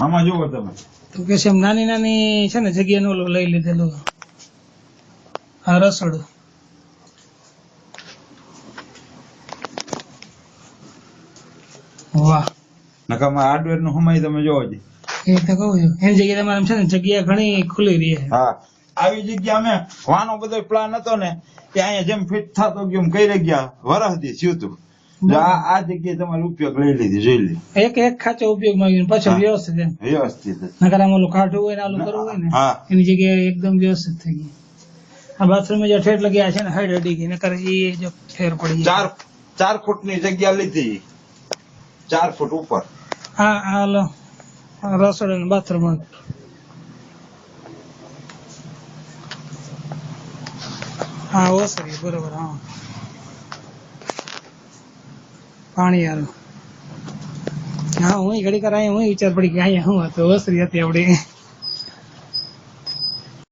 આમાં જોવો તમે તો કે છે એમ નાની નાની છે ને જગ્યાનું ઓલું લઈ લીધેલું આ રસોડું. વાહ નકામાં હાર્ડવેર નું સમય તમે જોવો જ. એ તો કહું છું એની જગ્યાએ તમારે છે ને જગ્યા ઘણી ખુલ્લી રહી છે. હા આવી જગ્યા અમે વાનો બધો પ્લાન હતો ને કે અહીંયા જેમ ફિટ થતો ગયો એમ કઈ ગયા વરસ દી થયું તું. જો આ જગ્યાએ તમારે ઉપયોગ લઈ લીધી જોઈ લે. એક ખાંચો ઉપયોગમાં આવ્યો પછી વ્યવસ્થિત એમ વ્યવસ્થિત નકર આમ ઓલું કાઢવું હોય ને ઓલું કરવું હોય ને એની જગ્યાએ એકદમ વ્યવસ્થિત થઈ ગઈ. આ બાથરૂમ જે ઠેઠ લગ્યા છે ને હાઈડ અડી ગઈ નકર એ જો ફેર પડી ગઈ. 4 ફૂટની જગ્યા લીધી 4 ફૂટ ઉપર. હા હાલો રસોડું ને બાથરૂમ. હા ઓસરી બરોબર. હા પાણી યાર હા હું ઘડી કર હું વિચાર પડી કે અહીંયા હું હતું ઓસરી હતી આપડી.